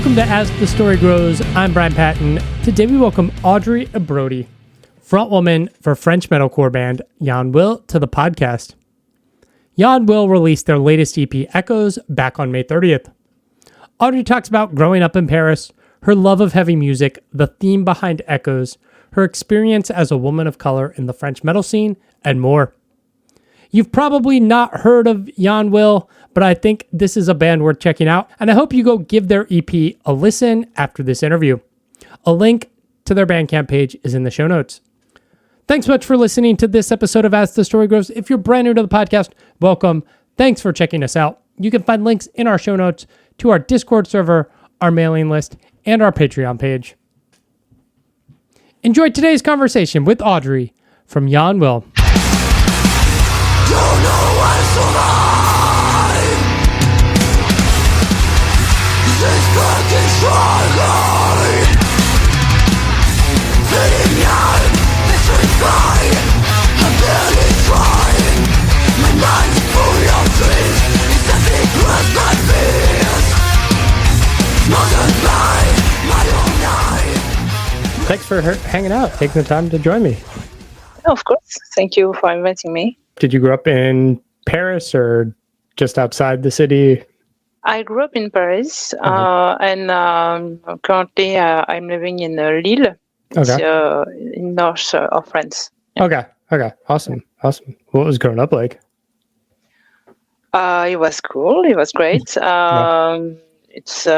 Welcome to As the Story Grows. I'm Brian Patton. Today we welcome Audrey Ebrotié, frontwoman for French metalcore band IANWILL, to the podcast. IANWILL released their latest EP, Echoes, back on May 30th. Audrey talks about growing up in Paris, her love of heavy music, the theme behind Echoes, her experience as a woman of color in the French metal scene, and more. You've probably not heard of IANWILL, but I think this is a band worth checking out, and I hope you go give their EP a listen after this interview. A link to their Bandcamp page is in the show notes. Thanks much for listening to this episode of As the Story Grows. If you're brand new to the podcast, welcome. Thanks for checking us out. You can find links in our show notes to our Discord server, our mailing list, and our Patreon page. Enjoy today's conversation with Audrey from IANWILL. Thanks for hanging out, taking the time to join me. Of course. Thank you for inviting me. Did you grow up in Paris or just outside the city? I grew up in Paris, and currently I'm living in Lille, in north of France. Yeah. Okay. Awesome. What was growing up like? It was cool. It was great. It's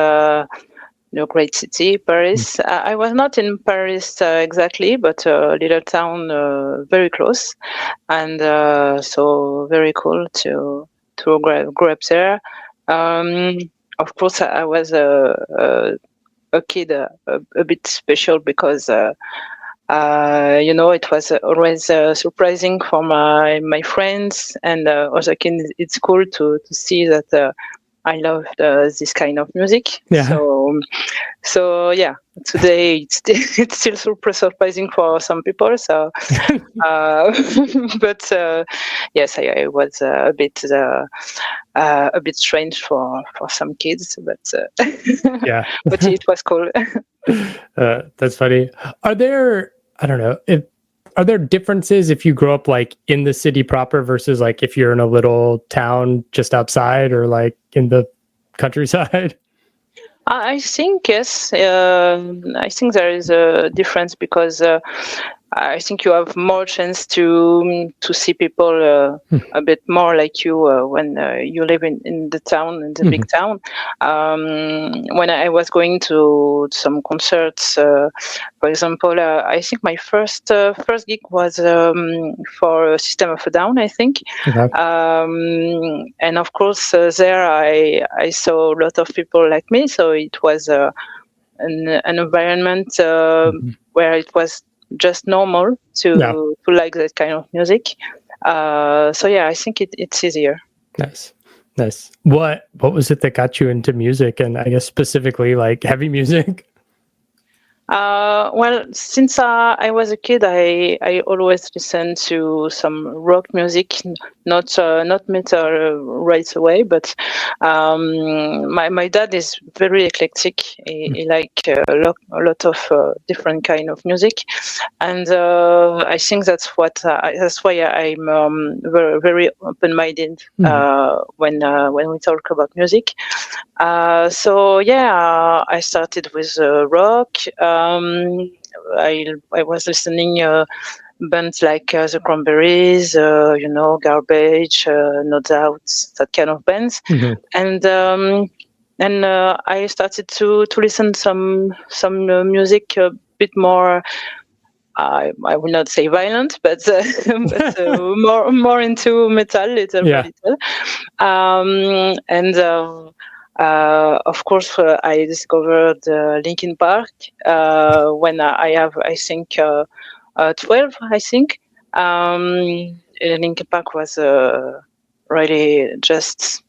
great city, Paris. I was not in Paris exactly, but a little town very close, and so very cool to grow up there. Of course, I was a kid a bit special because it was always surprising for my friends and other kids. It's cool to see that I love this kind of music. Yeah. So yeah, today it's still super surprising for some people. So, but yes, I was a bit strange for some kids, but yeah, but it was cool. That's funny. Are there differences if you grow up like in the city proper versus like if you're in a little town just outside or like in the countryside? I think yes. I think there is a difference because I think you have more chance to see people a bit more like you when you live in the town, in the big town. When I was going to some concerts, for example, I think my first gig was for System of a Down, I think. And of course, there I saw a lot of people like me, so it was an environment where it was just normal to like that kind of music. So yeah, I think it's easier. Nice. What was it that got you into music, and I guess specifically like heavy music? Well, since I was a kid, I always listened to some rock music, not metal right away, but my dad is very eclectic. He likes a lot of different kind of music, and I think that's why I'm very, very open-minded when we talk about music. So yeah, I started with rock. I was listening bands like the Cranberries, Garbage, No Doubt, that kind of bands, and I started to listen some music a bit more. I will not say violent, but more into metal, little by little, and. Of course, I discovered Linkin Park when I have, I think, 12. I think Linkin Park was really just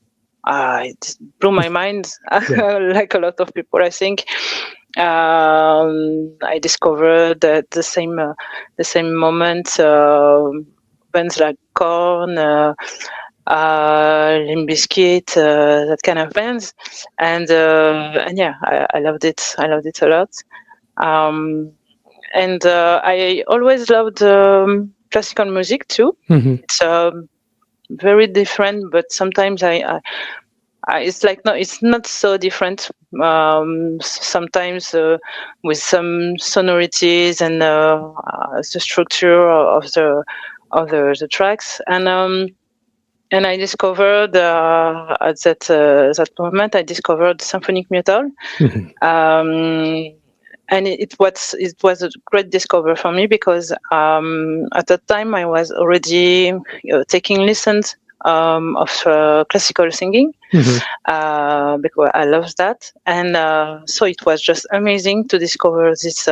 it blew my mind, like a lot of people, I think. I discovered at the same moment bands like Korn. Limbo, that kind of bands, and yeah, I loved it. I loved it a lot. And I always loved classical music too. Mm-hmm. It's very different, but sometimes it's like no, it's not so different. Sometimes with some sonorities and the structure of the tracks, and I discovered at that moment I discovered symphonic metal. Mm-hmm. And it was a great discovery for me because at that time I was already taking lessons of classical singing because I love that, and so it was just amazing to discover this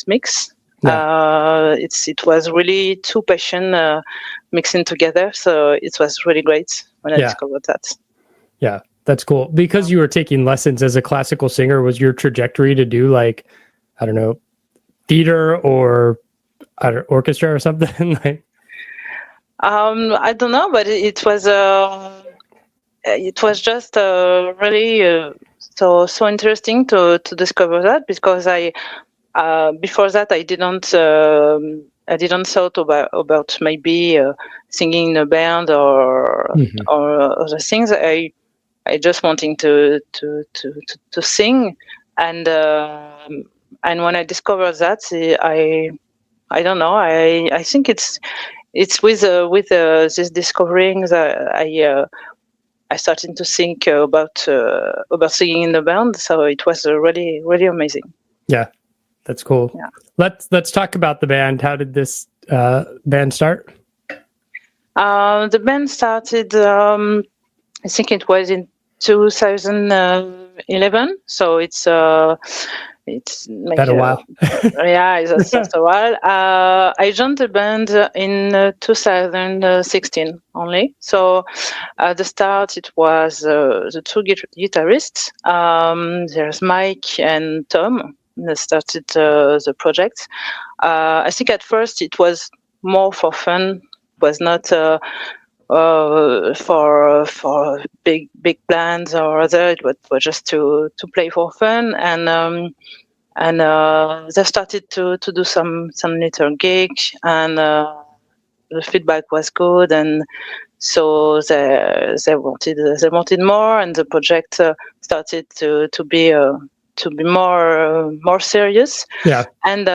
mix. Yeah. It was really two passion mixing together, so it was really great when I discovered that. Yeah, that's cool. Because you were taking lessons as a classical singer, was your trajectory to do like, I don't know, theater or orchestra or something? Like, I don't know, but it was just really so interesting to discover that, because I before that I didn't thought about maybe singing in a band or other things. I just wanting to sing, and when I discovered that, I don't know. I think it's with this discovering that I started to think about singing in the band. So it was really really amazing. Yeah, that's cool. Yeah. Let's talk about the band. How did this band start? The band started. I think it was in 2011. So it's Been a while. Yeah, it's just a while. I joined the band in 2016 only. So at the start, it was the two guitarists. There's Mike and Tom that started the project. I think at first it was more for fun. It was not for big plans or other. It was just to play for fun, and they started to do some little gigs, and the feedback was good, and so they wanted more, and the project started to be more serious. Yeah. And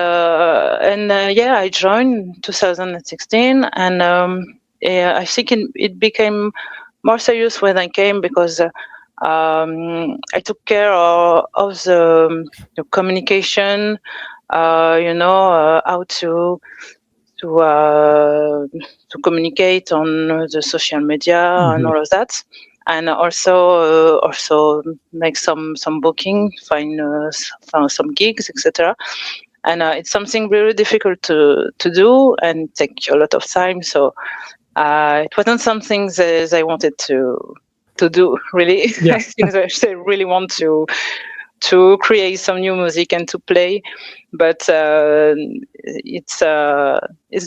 yeah, I joined 2016, and I think it became more serious when I came, because I took care of the communication, how to communicate on the social media and all of that, and also make some booking, find some gigs, etc. And it's something really difficult to do and take a lot of time. So it wasn't something that I wanted to do, really. Yeah. I think they really want to create some new music and to play, but it's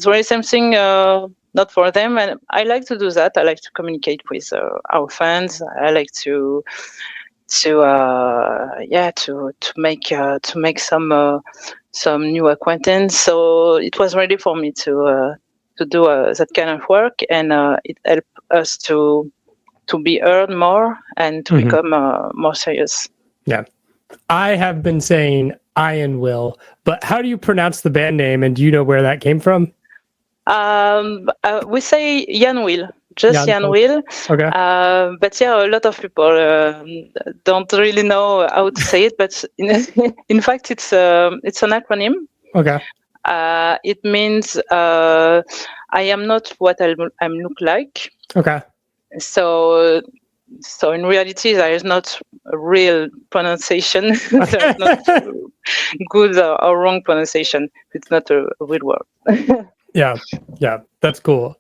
really something not for them. And I like to do that. I like to communicate with our fans. I like to make some new acquaintance. So it was ready for me to do that kind of work, and it helped us to be heard more and to become more serious. Yeah. I have been saying IANWILL, but how do you pronounce the band name, and do you know where that came from? We say IANWILL, just IANWILL. Okay. But yeah, a lot of people don't really know how to say it, but in fact, it's an acronym. Okay. It means I am not what I look like. Okay. So in reality, there is not a real pronunciation. There's not good or wrong pronunciation. It's not a real word. Yeah. That's cool.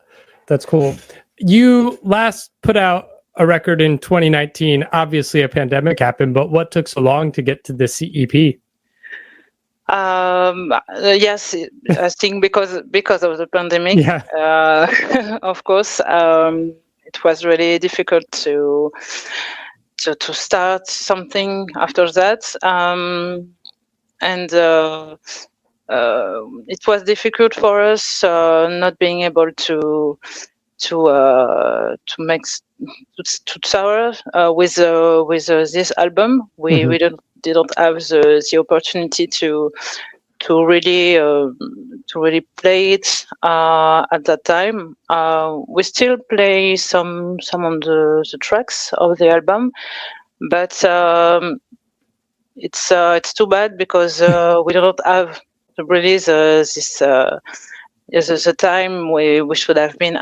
You last put out a record in 2019. Obviously, a pandemic happened, but what took so long to get to the CEP? Yes, I think because of the pandemic. Yeah. Of course. it was really difficult to start something after that. And it was difficult for us not being able to make to tour with this album. We didn't have the opportunity to really play it at that time. We still play some of the tracks of the album, but it's too bad because we don't have to release this. The time we should have been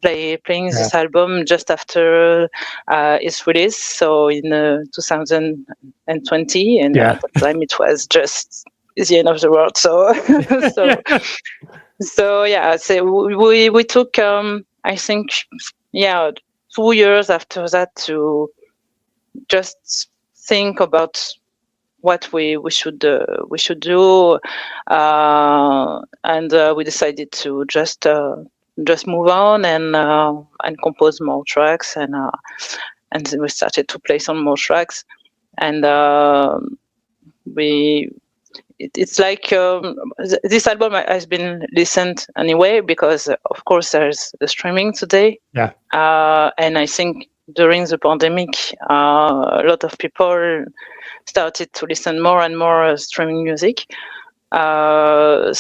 playing this album just after its release, so in 2020, and at that time it was just the end of the world. So we took I think 2 years after that to just think about what we should do, and we decided to just move on and compose more tracks, and then we started to play some more tracks, and it's like this album has been listened anyway because of course there's the streaming today, and I think during the pandemic a lot of people started to listen more and more streaming music. Our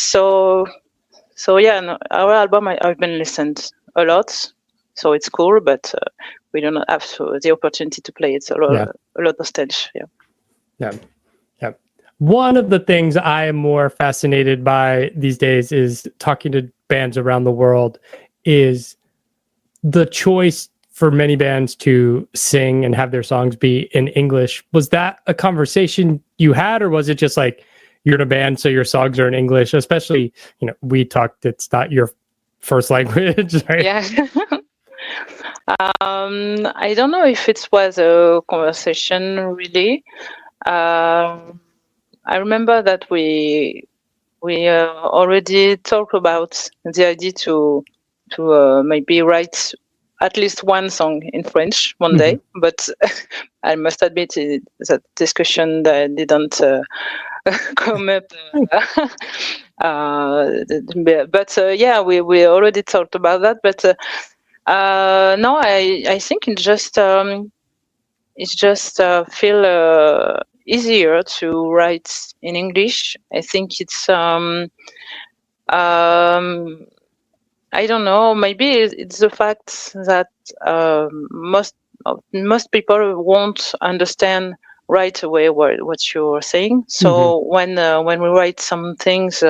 album I've been listened a lot, so it's cool, but we don't have the opportunity to play it a lot of stage. Yeah. One of the things I am more fascinated by these days is talking to bands around the world is the choice for many bands to sing and have their songs be in English. Was that a conversation you had, or was it just like you're in a band, so your songs are in English? Especially, we talked, it's not your first language, right? Yeah. I don't know if it was a conversation really. I remember that we already talked about the idea to maybe write at least one song in French one day, but I must admit that discussion that didn't come up. We already talked about that. But no, I think it just feel easier to write in English. I think it's I don't know. Maybe it's the fact that most people won't understand right away what you're saying. So when we write some things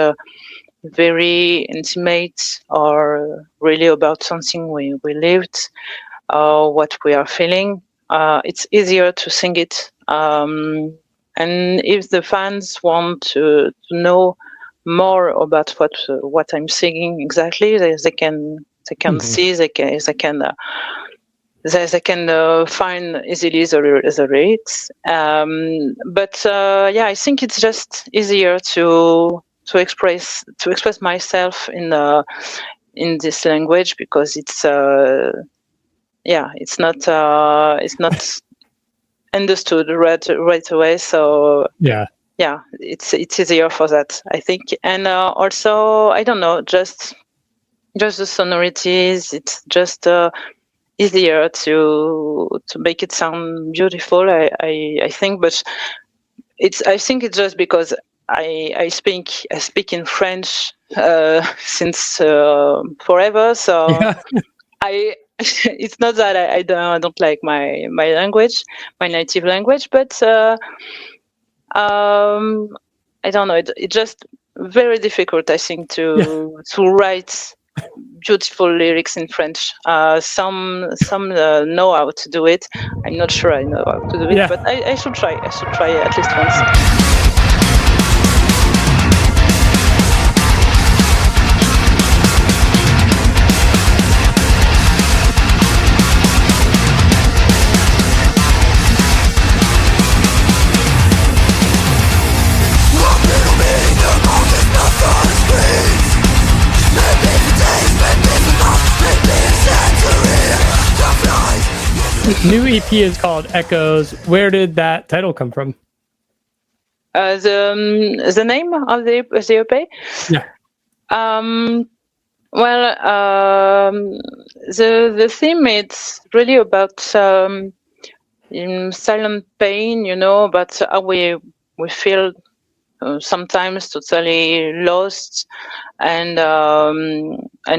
very intimate or really about something we lived or what we are feeling, it's easier to sing it. And if the fans want to know more about what I'm singing exactly, they can see, they can find easily the lyrics. I think it's just easier to express myself in this language because it's not understood right away. So it's easier for that, I think. And also, I don't know, just the sonorities. It's just easier to make it sound beautiful. I think, but I think it's just because I speak in French since forever. So it's not that I don't like my language, my native language, but I don't know. It's just very difficult, I think, to write beautiful lyrics in French. Some know how to do it. I'm not sure I know how to do it, but I should try. I should try at least once. Maybe the days, maybe the months, maybe a century. New EP is called Echoes. Where did that title come from? The name of the EP? Yeah. The theme, it's really about silent pain, but how we feel sometimes totally lost, and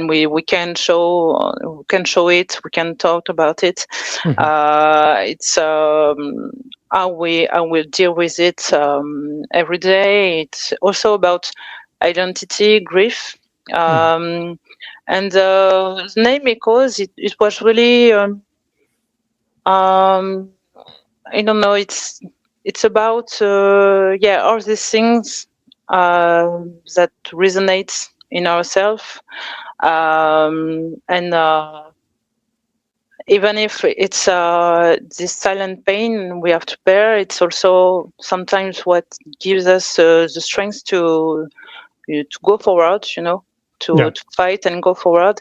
we can show it, we can talk about it. It's how we deal with it every day. It's also about identity, grief. And the name, because it was really I don't know, it's about all these things that resonate in ourselves, and even if it's this silent pain we have to bear, it's also sometimes what gives us the strength to go forward, to fight and go forward.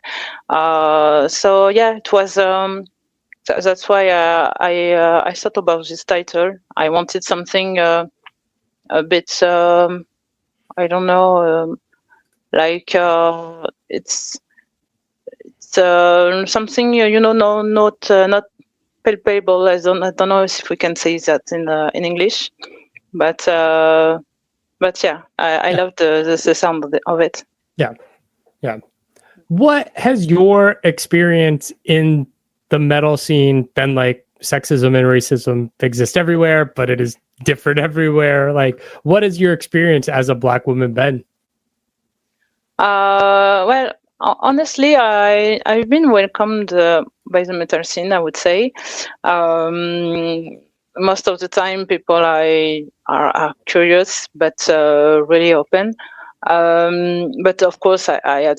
So yeah, it was. That's why I thought about this title. I wanted something a bit, I don't know, like it's something not palpable. I don't know if we can say that in English, but yeah, I love the sound of it. Yeah. What has your experience in the metal scene been like? Sexism and racism exist everywhere, but it is different everywhere. Like, what has your experience as a Black woman been? Well, honestly, I've been welcomed by the metal scene, I would say. Most of the time, people are curious, but really open. But of course, I had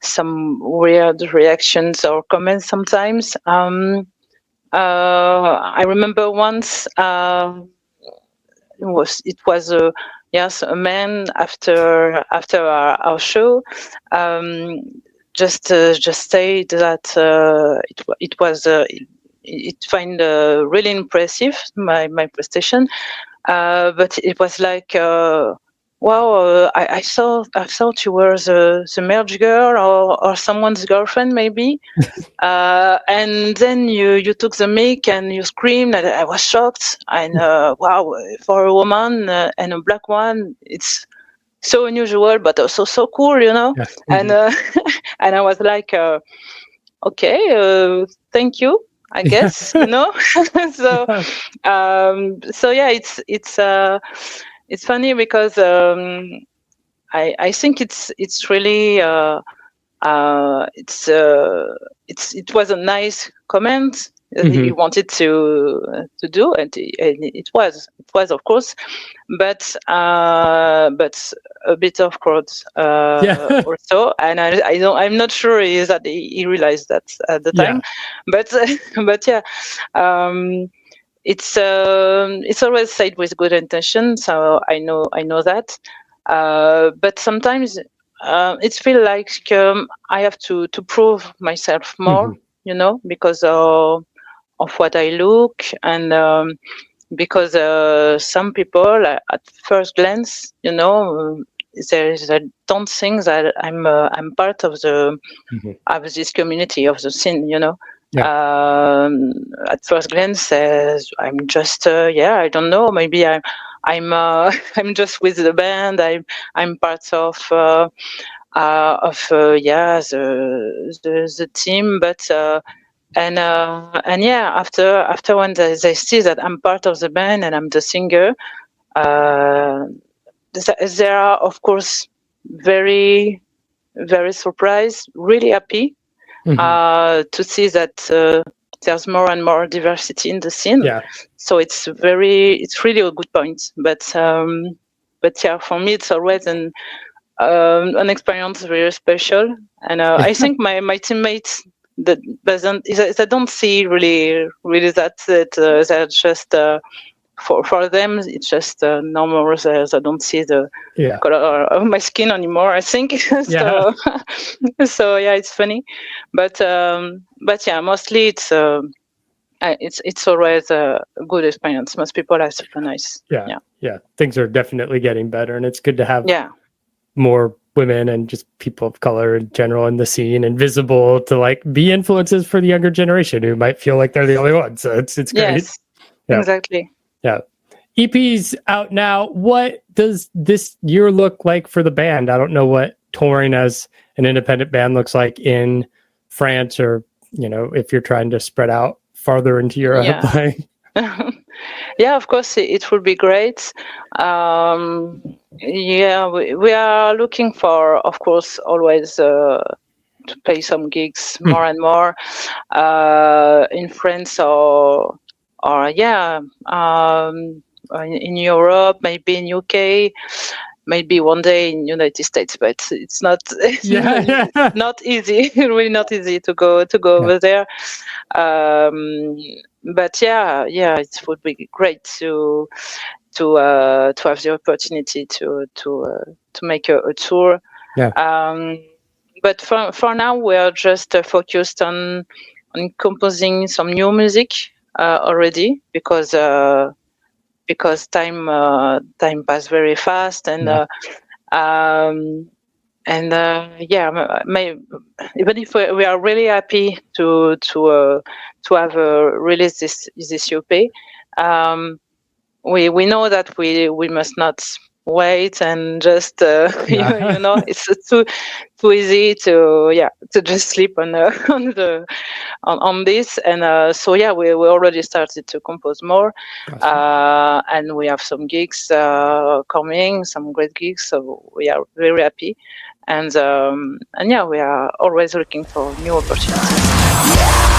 some weird reactions or comments sometimes. I remember once it was a man after our show just said that it find really impressive my prestation, but it was like, wow, I thought you were the merge girl or someone's girlfriend maybe. And then you took the mic and you screamed, and I was shocked. And wow, for a woman and a Black one, it's so unusual, but also so cool, Yeah. And and I was like, okay, thank you, I guess, So so yeah, it's funny because I think it's really it was a nice comment he wanted to do, and it was of course, but a bit of course also, and I'm not sure that he realized that at the time, but yeah. It's always said with good intention, so I know that. But sometimes it feels like I have to prove myself more, because of what I look, and because some people at first glance, they don't think that I'm part of of this community, of the scene, At first glance, I'm just I don't know. Maybe I'm I'm just with the band. I'm part of the team. But and after when they see that I'm part of the band and I'm the singer, they are of course very, very surprised, really happy. To see that there's more and more diversity in the scene. So it's really a good point. But yeah, for me it's always an experience very special. And I think my teammates that they don't see really that they're just for them it's just normal. They don't see the color of my skin anymore, I think. So yeah, it's funny, but yeah, mostly it's it's always a good experience. Most people are super nice. Yeah. Things are definitely getting better, and it's good to have more women and just people of color in general in the scene and visible to like be influences for the younger generation who might feel like they're the only ones. So it's great. Yes, exactly. Yeah. EP's out now. What does this year look like for the band? I don't know what touring as an independent band looks like in France, or, you know, if you're trying to spread out farther into Europe. Yeah, of course, it would be great. We are looking for, of course, always to play some gigs more and more in France in Europe, maybe in UK, maybe one day in United States, but it's not not easy. Really not easy to go over there. But it would be great to have the opportunity to make a tour. But for now, we are just focused on composing some new music already, because time passed very fast, and even if we are really happy to have released this EP, we know that we must not wait and just it's too easy to just sleep on this, and we already started to compose more. Awesome. And we have some gigs coming, some great gigs, so we are very happy, and we are always looking for new opportunities.